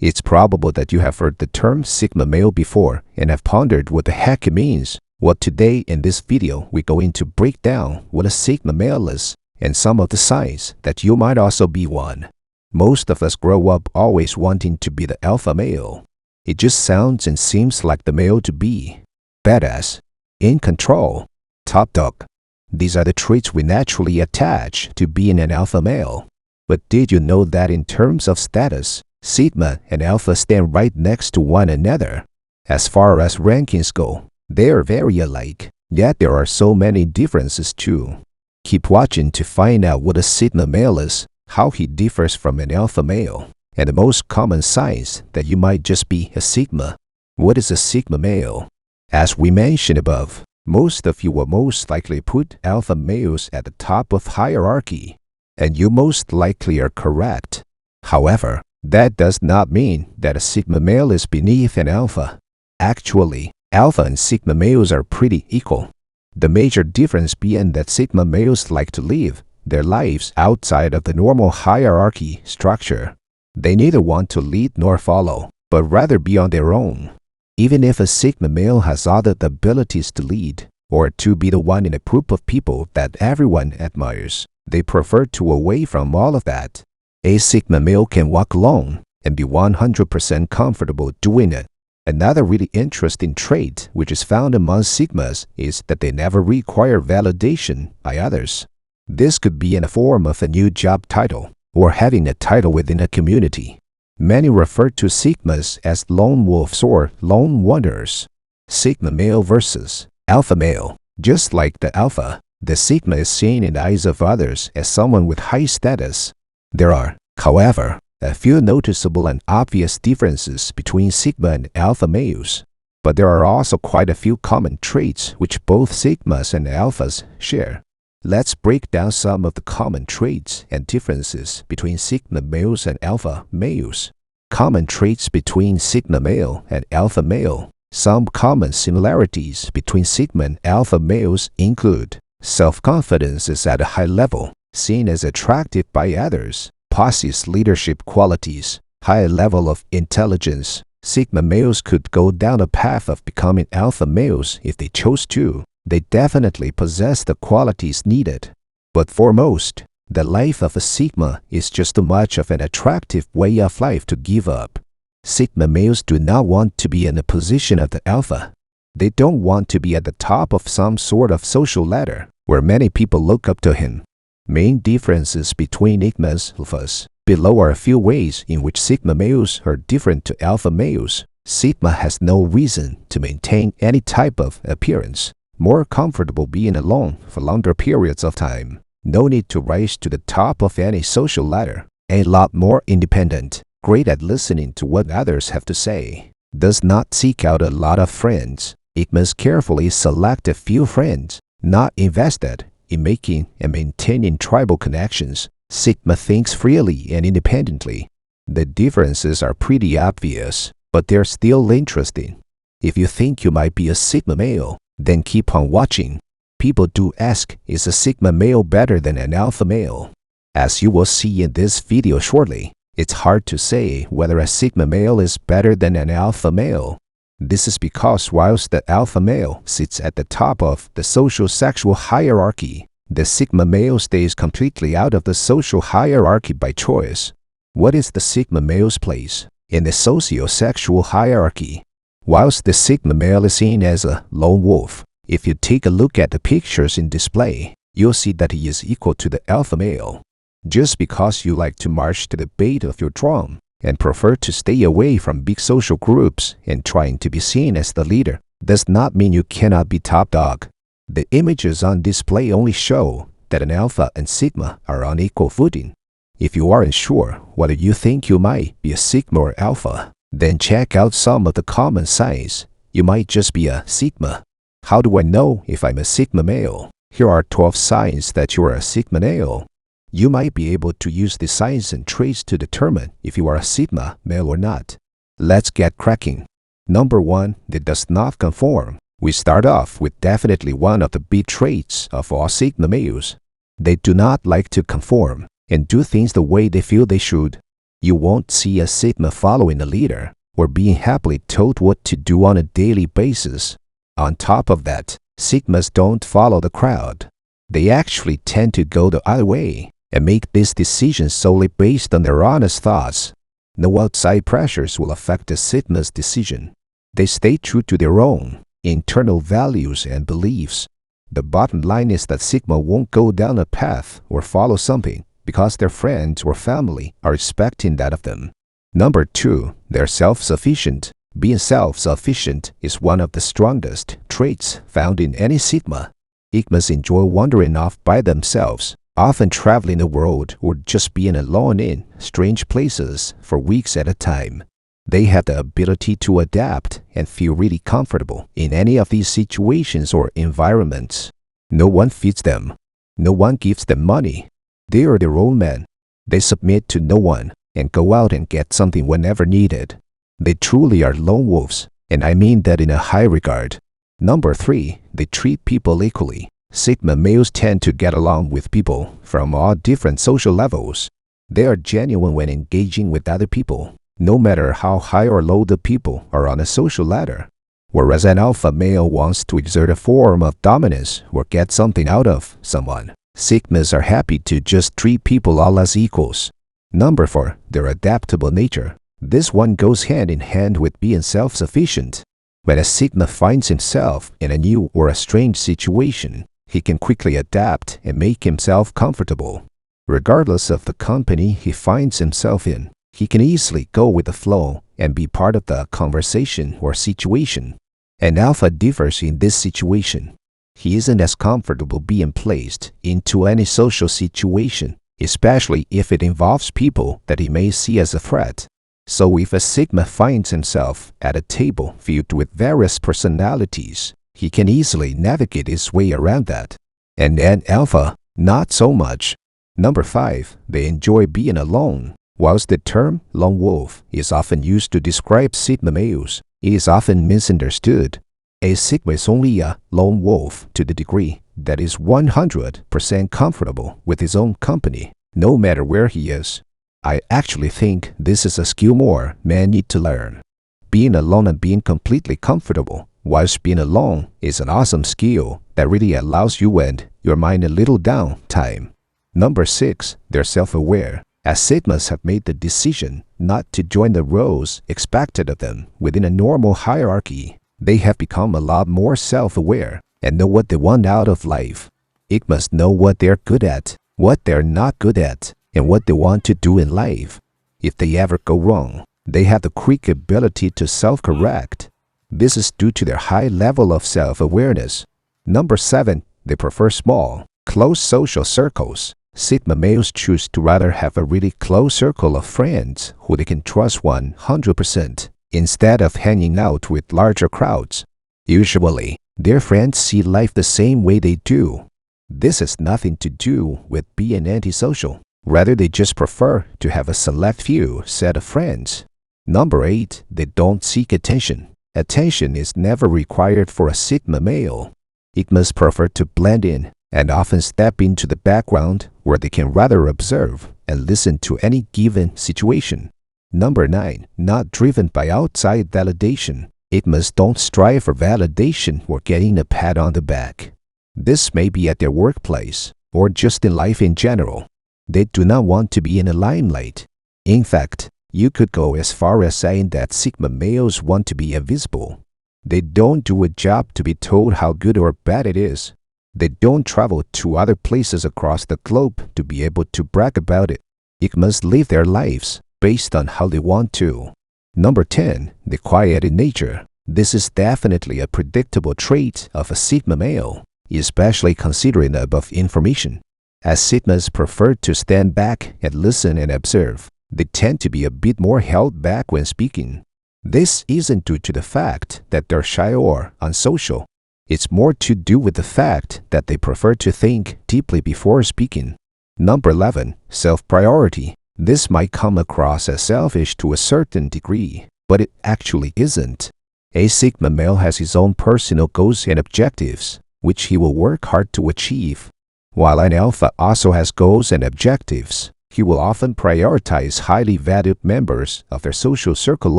It's probable that you have heard the term Sigma male before and have pondered what the heck it means. Well, today in this video, we're going to break down what a Sigma male is and some of the signs that you might also be one. Most of us grow up always wanting to be the alpha male. It just sounds and seems like the male to be. Badass, in control, top dog. These are the traits we naturally attach to being an alpha male. But did you know that in terms of status, Sigma and Alpha stand right next to one another? As far as rankings go, they are very alike, yet there are so many differences too. Keep watching to find out what a Sigma male is, how he differs from an Alpha male, and the most common signs that you might just be a Sigma. What is a Sigma male? As we mentioned above, most of you will most likely put Alpha males at the top of hierarchy, and you most likely are correct. However, that does not mean that a Sigma male is beneath an Alpha. Actually, Alpha and Sigma males are pretty equal. The major difference being that Sigma males like to live their lives outside of the normal hierarchy structure. They neither want to lead nor follow, but rather be on their own. Even if a Sigma male has other abilities to lead, or to be the one in a group of people that everyone admires, they prefer to away from all of that. A Sigma male can walk alone and be 100% comfortable doing it. Another really interesting trait which is found among Sigmas is that they never require validation by others. This could be in the form of a new job title or having a title within a community. Many refer to Sigmas as lone wolves or lone wanderers. Sigma male versus Alpha male. Just like the Alpha, the Sigma is seen in the eyes of others as someone with high status. There are, however, a few noticeable and obvious differences between Sigma and Alpha males. But there are also quite a few common traits which both Sigmas and Alphas share. Let's break down some of the common traits and differences between Sigma males and Alpha males. Common traits between Sigma male and Alpha male. Some common similarities between Sigma and Alpha males include self-confidence is at a high level, seen as attractive by others, possess leadership qualities, high level of intelligence. Sigma males could go down a path of becoming Alpha males if they chose to. They definitely possess the qualities needed. But for most, the life of a Sigma is just too much of an attractive way of life to give up. Sigma males do not want to be in the position of the Alpha. They don't want to be at the top of some sort of social ladder where many people look up to him. Main differences between Sigmas and Alphas. Below are a few ways in which Sigma males are different to Alpha males. Sigma has no reason to maintain any type of appearance. More comfortable being alone for longer periods of time. No need to rise to the top of any social ladder. A lot more independent. Great at listening to what others have to say. Does not seek out a lot of friends. Sigmas carefully select a few friends. Not invested in making and maintaining tribal connections. Sigma thinks freely and independently. The differences are pretty obvious, but they're still interesting. If you think you might be a Sigma male, then keep on watching. People do ask, is a Sigma male better than an Alpha male? As you will see in this video shortly, it's hard to say whether a Sigma male is better than an Alpha male. This is because whilst the Alpha male sits at the top of the social sexual hierarchy, the Sigma male stays completely out of the social hierarchy by choice. What is the Sigma male's place in the socio-sexual hierarchy? Whilst the Sigma male is seen as a lone wolf, if you take a look at the pictures in display, you'll see that he is equal to the Alpha male. Just because you like to march to the beat of your drum and prefer to stay away from big social groups and trying to be seen as the leader, does not mean you cannot be top dog. The images on display only show that an Alpha and Sigma are on equal footing. If you aren't sure whether you think you might be a Sigma or Alpha, then check out some of the common signs. You might just be a Sigma. How do I know if I'm a Sigma male? Here are 12 signs that you are a Sigma male. You might be able to use the signs and traits to determine if you are a Sigma male or not. Let's get cracking. Number 1, it does not conform. We start off with definitely one of the big traits of all Sigma males. They do not like to conform and do things the way they feel they should. You won't see a Sigma following a leader or being happily told what to do on a daily basis. On top of that, Sigmas don't follow the crowd. They actually tend to go the other way and make these decisions solely based on their honest thoughts. No outside pressures will affect a Sigma's decision. They stay true to their own internal values and beliefs. The bottom line is that Sigma won't go down a path or follow something because their friends or family are expecting that of them. Number 2, they're self-sufficient. Being self-sufficient is one of the strongest traits found in any Sigma. Sigmas enjoy wandering off by themselves, often traveling the world or just being alone in strange places for weeks at a time. They have the ability to adapt and feel really comfortable in any of these situations or environments. No one feeds them. No one gives them money. They are their own men. They submit to no one and go out and get something whenever needed. They truly are lone wolves, and I mean that in a high regard. Number 3, they treat people equally. Sigma males tend to get along with people from all different social levels. They are genuine when engaging with other people, no matter how high or low the people are on a social ladder. Whereas an alpha male wants to exert a form of dominance or get something out of someone, Sigmas are happy to just treat people all as equals. Number 4, their adaptable nature. This one goes hand in hand with being self-sufficient. When a Sigma finds himself in a new or a strange situation, he can quickly adapt and make himself comfortable. Regardless of the company he finds himself in, he can easily go with the flow and be part of the conversation or situation. An alpha differs in this situation. He isn't as comfortable being placed into any social situation, especially if it involves people that he may see as a threat. So if a Sigma finds himself at a table filled with various personalities, he can easily navigate his way around that. And an alpha, not so much. Number 5, they enjoy being alone. Whilst the term lone wolf is often used to describe Sigma males, it is often misunderstood. A Sigma is only a lone wolf to the degree that is 100% comfortable with his own company, no matter where he is. I actually think this is a skill more men need to learn. Being alone and being completely comfortable whilst being alone is an awesome skill that really allows you and your mind a little downtime. Number 6, they're self-aware. As Sigmas have made the decision not to join the roles expected of them within a normal hierarchy, they have become a lot more self-aware and know what they want out of life. Sigmas know what they're good at, what they're not good at, and what they want to do in life. If they ever go wrong, they have the quick ability to self-correct. This is due to their high level of self-awareness. Number 7, they prefer small, close social circles. Sigma males choose to rather have a really close circle of friends who they can trust 100%, instead of hanging out with larger crowds. Usually, their friends see life the same way they do. This has nothing to do with being antisocial. Rather, they just prefer to have a select few set of friends. Number 8, they don't seek attention. Attention is never required for a Sigma male. Sigmas prefer to blend in and often step into the background where they can rather observe and listen to any given situation. Number 9, not driven by outside validation. Sigmas don't strive for validation or getting a pat on the back. This may be at their workplace or just in life in general. They do not want to be in the limelight. In fact, you could go as far as saying that Sigma males want to be invisible. They don't do a job to be told how good or bad it is. They don't travel to other places across the globe to be able to brag about it. Sigmas live their lives based on how they want to. Number 10, the quiet in nature. This is definitely a predictable trait of a Sigma male, especially considering the above information. As Sigmas prefer to stand back and listen and observe, they tend to be a bit more held back when speaking. This isn't due to the fact that they're shy or unsocial. It's more to do with the fact that they prefer to think deeply before speaking. Number 11, self-priority. This might come across as selfish to a certain degree, but it actually isn't. A Sigma male has his own personal goals and objectives, which he will work hard to achieve, while an alpha also has goals and objectives, He will often prioritize highly valued members of their social circle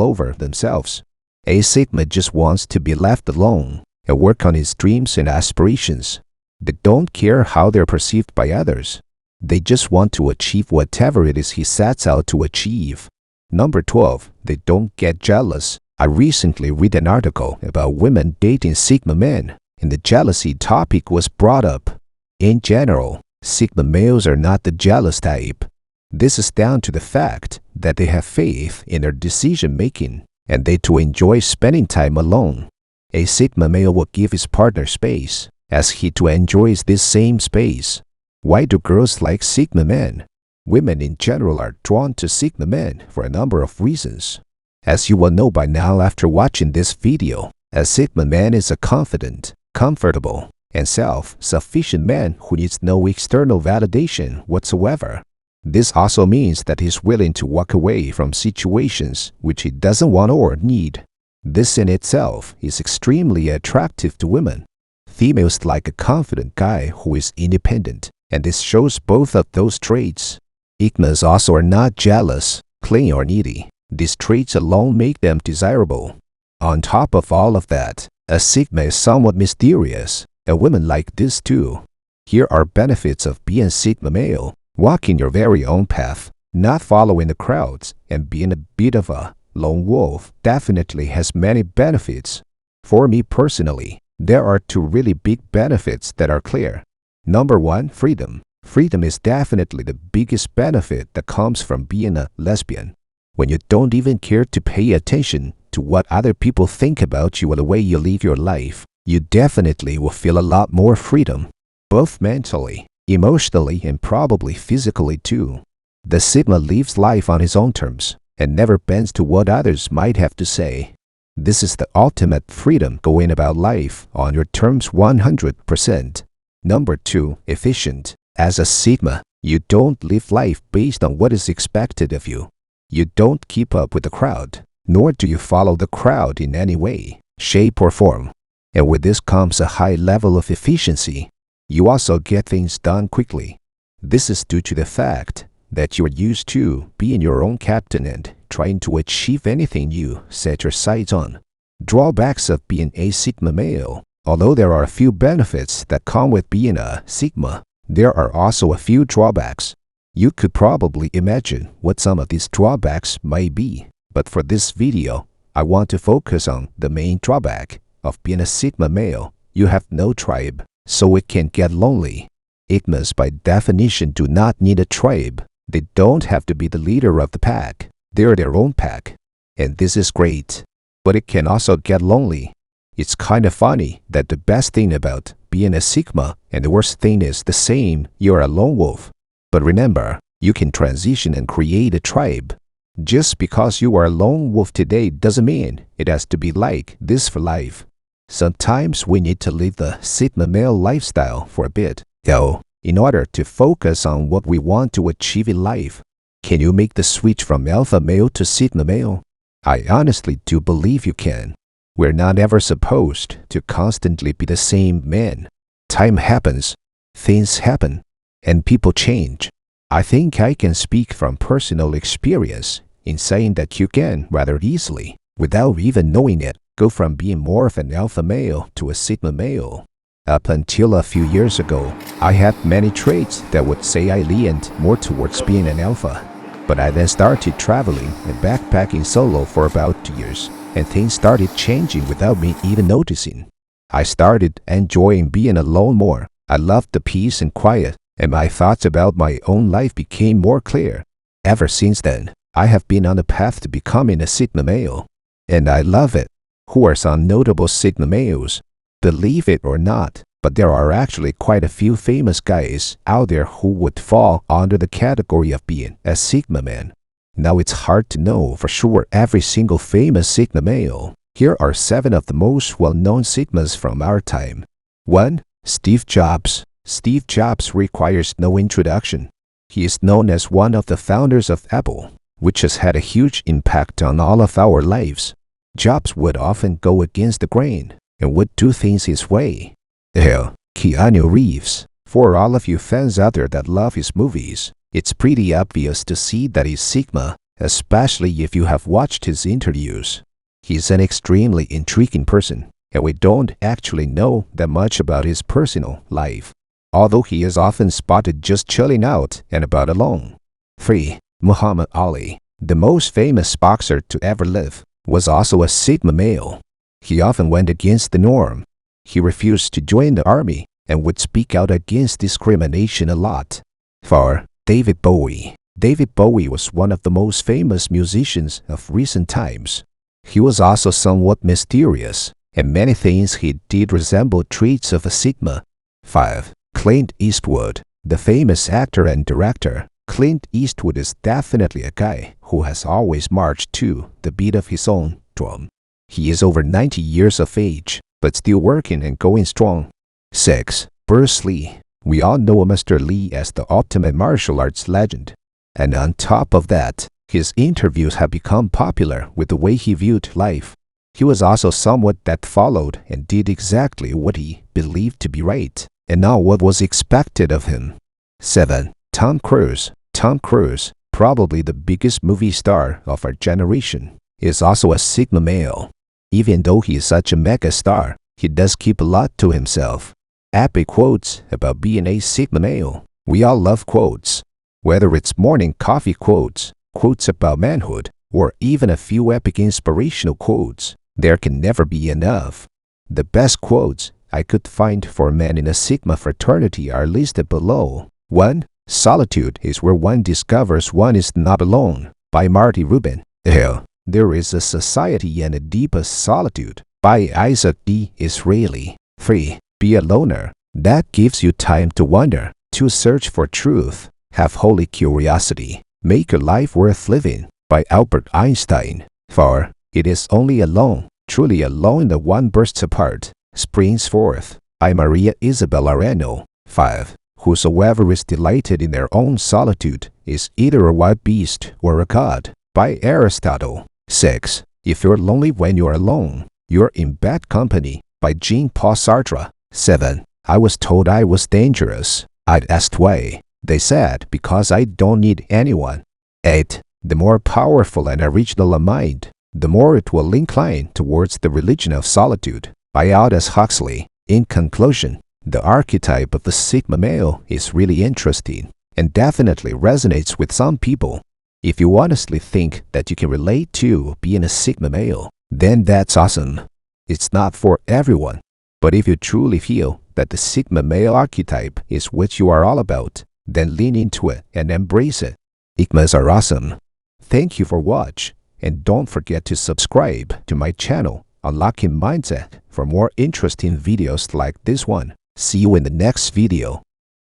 over themselves. A Sigma just wants to be left alone and work on his dreams and aspirations. They don't care how they're perceived by others. They just want to achieve whatever it is he sets out to achieve. Number 12, they don't get jealous. I recently read an article about women dating Sigma men, and the jealousy topic was brought up. In general, Sigma males are not the jealous type. This is down to the fact that they have faith in their decision-making, and they too enjoy spending time alone. A Sigma male will give his partner space, as he too enjoys this same space. Why do girls like Sigma men? Women in general are drawn to Sigma men for a number of reasons. As you will know by now after watching this video, a Sigma man is a confident, comfortable, and self-sufficient man who needs no external validation whatsoever. This also means that he's willing to walk away from situations which he doesn't want or need. This in itself is extremely attractive to women. Females like a confident guy who is independent, and this shows both of those traits. Sigmas also are not jealous, clingy, or needy. These traits alone make them desirable. On top of all of that, a Sigma is somewhat mysterious, and women like this too. Here are benefits of being Sigma male: walking your very own path, not following the crowds, and being a bit of a lone wolf definitely has many benefits. For me personally, there are two really big benefits that are clear. Number 1, freedom. Freedom is definitely the biggest benefit that comes from being a lesbian. When you don't even care to pay attention to what other people think about you or the way you live your life, you definitely will feel a lot more freedom, both mentally, emotionally, and probably physically too. The Sigma lives life on his own terms and never bends to what others might have to say. This is the ultimate freedom going about life on your terms 100%. Number 2, efficient. As a Sigma, you don't live life based on what is expected of you. You don't keep up with the crowd, nor do you follow the crowd in any way, shape, or form. And with this comes a high level of efficiency. You also get things done quickly. This is due to the fact that you are used to being your own captain and trying to achieve anything you set your sights on. Drawbacks of being a Sigma male. Although there are a few benefits that come with being a Sigma, there are also a few drawbacks. You could probably imagine what some of these drawbacks might be, but for this video, I want to focus on the main drawback of being a Sigma male. You have no tribe, so it can get lonely. Sigmas by definition do not need a tribe. They don't have to be the leader of the pack. They're their own pack, and this is great. But it can also get lonely. It's kind of funny that the best thing about being a Sigma and the worst thing is the same: you're a lone wolf. But remember, you can transition and create a tribe. Just because you are a lone wolf today doesn't mean it has to be like this for life. Sometimes we need to live the Sigma male lifestyle for a bit, though, in order to focus on what we want to achieve in life. Can you make the switch from alpha male to Sigma male? I honestly do believe you can. We're not ever supposed to constantly be the same man. Time happens, things happen, and people change. I think I can speak from personal experience in saying that you can rather easily, without even knowing it, go from being more of an alpha male to a Sigma male. Up until a few years ago, I had many traits that would say I leaned more towards being an alpha. But I then started traveling and backpacking solo for about 2 years, and things started changing without me even noticing. I started enjoying being alone more. I loved the peace and quiet, and my thoughts about my own life became more clear. Ever since then, I have been on the path to becoming a Sigma male, and I love it. Who are some notable Sigma males? Believe it or not, but there are actually quite a few famous guys out there who would fall under the category of being a Sigma man. Now it's hard to know for sure every single famous Sigma male. Here are 7 of the most well-known Sigmas from our time. 1. Steve Jobs. Steve Jobs requires no introduction. He is known as one of the founders of Apple, which has had a huge impact on all of our lives. Jobs would often go against the grain and would do things his way. Hell, Keanu Reeves. For all of you fans out there that love his movies, It's pretty obvious to see that he's Sigma, especially if you have watched his interviews. He's an extremely intriguing person, and we don't actually know that much about his personal life, although he is often spotted just chilling out and about alone. 3. Muhammad Ali, the most famous boxer to ever live, was also a Sigma male. He often went against the norm. He refused to join the army and would speak out against discrimination a lot. 4. David Bowie. David Bowie was one of the most famous musicians of recent times. He was also somewhat mysterious, and many things he did resembled traits of a Sigma. 5. Clint Eastwood. The famous actor and director, Clint Eastwood is definitely a guy who has always marched to the beat of his own drum. He is over 90 years of age, but still working and going strong. 6. Bruce Lee. We all know Mr. Lee as the ultimate martial arts legend. And on top of that, his interviews have become popular with the way he viewed life. He was also someone that followed and did exactly what he believed to be right, and not what was expected of him. 7. Tom Cruise. Tom Cruise, probably the biggest movie star of our generation, is also a Sigma male. Even though he is such a mega star, he does keep a lot to himself. Epic quotes about being a Sigma male. We all love quotes. Whether it's morning coffee quotes, quotes about manhood, or even a few epic inspirational quotes, there can never be enough. The best quotes I could find for men in a Sigma fraternity are listed below. 1. Solitude is where one discovers one is not alone, by Marty Rubin. There is a society and a deepest solitude, by Isaac D. Israeli. 3. Be a loner. That gives you time to wonder, to search for truth, have holy curiosity, make your life worth living, by Albert Einstein. 4. It is only alone, truly alone that one bursts apart, springs forth, by Maria Isabel Areno. 5. Whosoever is delighted in their own solitude is either a wild beast or a god, by Aristotle. 6. If you're lonely when you're alone, you're in bad company, by Jean-Paul Sartre. 7. I was told I was dangerous. I'd asked why. They said, because I don't need anyone. 8. The more powerful and original a mind, the more it will incline towards the religion of solitude, by Aldous Huxley. In conclusion, the archetype of the Sigma male is really interesting and definitely resonates with some people. If you honestly think that you can relate to being a Sigma male, then that's awesome. It's not for everyone, but if you truly feel that the Sigma male archetype is what you are all about, then lean into it and embrace it. Sigmas are awesome. Thank you for watching, and don't forget to subscribe to my channel, Unlocking Mindset, for more interesting videos like this one. See you in the next video.